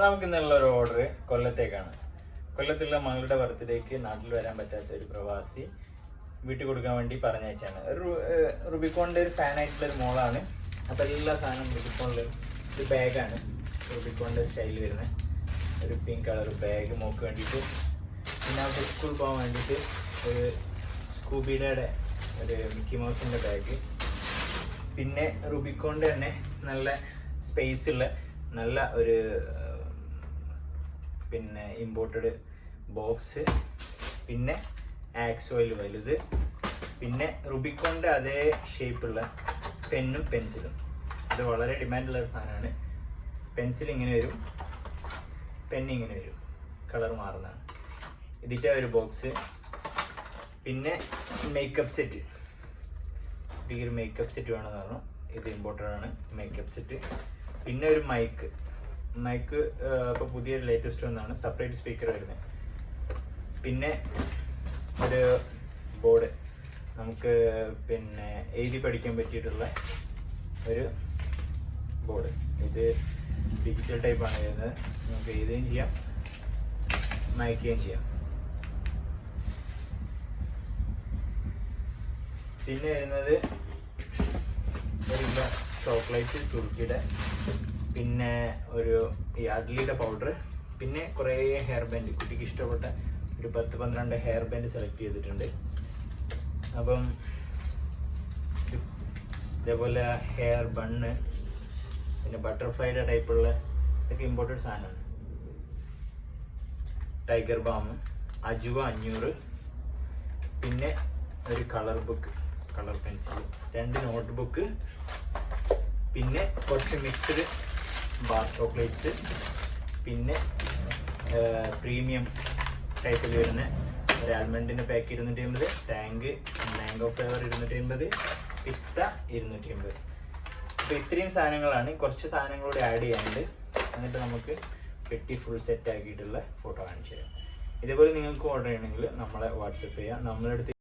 നമുക്ക് ഇന്നുള്ള ഒരു ഓർഡർ കൊല്ലത്തേക്കാണ്. കൊല്ലത്തുള്ള മകളുടെ ബർത്ത്ഡേക്ക് നാട്ടിൽ വരാൻ പറ്റാത്ത ഒരു പ്രവാസി വീട്ടിൽ കൊടുക്കാൻ വേണ്ടി പറഞ്ഞയച്ചാണ്. റുബിക്കോണിൻ്റെ ഒരു ഫാനായിട്ടുള്ള ഒരു മോളാണ്. അപ്പോൾ എല്ലാ സാധനവും റുബിക്കോണിൽ ഒരു ബാഗാണ്, റുബിക്കോണിൻ്റെ സ്റ്റൈലിൽ വരുന്ന ഒരു പിങ്ക് കളർ ബാഗ് മോക്ക് വേണ്ടിയിട്ട്. പിന്നെ അവർക്ക് സ്കൂളിൽ പോകാൻ വേണ്ടിയിട്ട് ഒരു സ്കൂബിയുടെ ഒരു മിക്കി മൗസിൻ്റെ ബാഗ്. പിന്നെ റുബിക്കോണിൻ്റെ തന്നെ നല്ല സ്പേസ് ഉള്ള നല്ല ഒരു പിന്നെ ഇമ്പോർട്ടഡ് ബോക്സ്. പിന്നെ ആക്സോയിൽ വലുത്. പിന്നെ റുബിക്കോണിൻ്റെ അതേ ഷേപ്പുള്ള പെന്നും പെൻസിലും. ഇത് വളരെ ഡിമാൻഡുള്ള ഒരു സാധനമാണ്. പെൻസിൽ ഇങ്ങനെ വരും, പെൻ ഇങ്ങനെ വരും, കളർ മാറുന്നതാണ്. ഇതിൻ്റെ ഒരു ബോക്സ്. പിന്നെ മേക്കപ്പ് സെറ്റ്, ഈ ഒരു മേക്കപ്പ് സെറ്റ് വേണമെന്ന് പറഞ്ഞു. ഇത് ഇമ്പോർട്ടൻ്റ് ആണ് മേക്കപ്പ് സെറ്റ്. പിന്നെ ഒരു മൈക്ക് ഇപ്പോൾ പുതിയൊരു ലേറ്റസ്റ്റ് ഒന്നാണ്, സെപ്പറേറ്റ് സ്പീക്കർ വരുന്നത്. പിന്നെ ഒരു ബോർഡ്, നമുക്ക് പിന്നെ എഴുതി പഠിക്കാൻ പറ്റിയിട്ടുള്ള ഒരു ബോർഡ്. ഇത് ഡിജിറ്റൽ ടൈപ്പാണ് വരുന്നത്. നമുക്ക് എഴുതുകയും ചെയ്യാം, മായ്ക്കുകയും ചെയ്യാം. പിന്നെ വരുന്നത് ഒരു കിലോ ചോക്ലേറ്റ് തുർക്കിയുടെ, പിന്നെ ഒരു യാഡ്ലിയുടെ പൗഡർ, പിന്നെ കുറേ ഹെയർ ബാൻഡ്. കുട്ടിക്ക് ഇഷ്ടപ്പെട്ട ഒരു 10-12 ഹെയർ ബാൻഡ് സെലക്ട് ചെയ്തിട്ടുണ്ട്. അപ്പം ഇതേപോലെ ഹെയർ ബണ്ണ്, പിന്നെ ബട്ടർഫ്ലൈയുടെ ടൈപ്പുള്ള ഇതൊക്കെ ഇമ്പോർട്ടഡ് സാധനമാണ്. ടൈഗർ ബാം, അജുവ 500, പിന്നെ ഒരു colour book, colour pencil, 2 note book, പിന്നെ കുറച്ച് മിക്സ്ഡ് ബാർ ചോക്ലേറ്റ്സ്, പിന്നെ പ്രീമിയം ടൈപ്പിൽ വരുന്ന ഒരു ആൽമണ്ടിൻ്റെ പാക്ക് 250, ടാങ്ക് മാംഗോ ഫ്ലേവർ 250, പിസ്ത 250. അപ്പോൾ ഇത്രയും സാധനങ്ങളാണ്. കുറച്ച് സാധനങ്ങളൂടെ ആഡ് ചെയ്യാനുണ്ട്. എന്നിട്ട് നമുക്ക് പെട്ടി ഫുൾ സെറ്റ് ആക്കിയിട്ടുള്ള ഫോട്ടോ കാണിച്ചു തരാം. ഇതേപോലെ നിങ്ങൾക്ക് ഓർഡർ ചെയ്യണമെങ്കിൽ നമ്മളെ വാട്സപ്പ് ചെയ്യാം. നമ്മളടുത്ത്